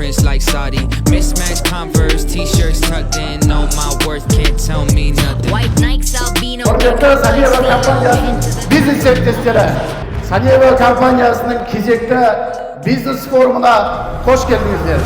fragrance like Saudi. Mismatched Converse, t-shirts tucked in. Know my worth, can't tell me nothing. White Nikes albino. Құрметті Санева компаниясының бизнес серіктестері, Санева компаниясының кезекті бизнес форумына қош келдіңіздер.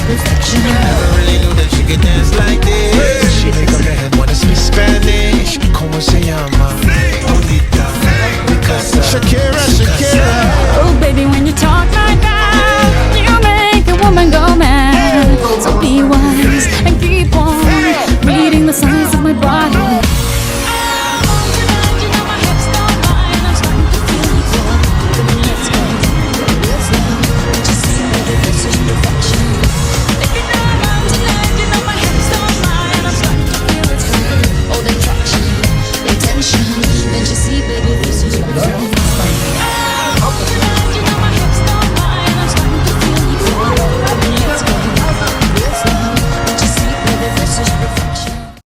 Perfection. I never really knew that she could dance like this. She think I'm the head, wanna speak Spanish. ¿Cómo se llama?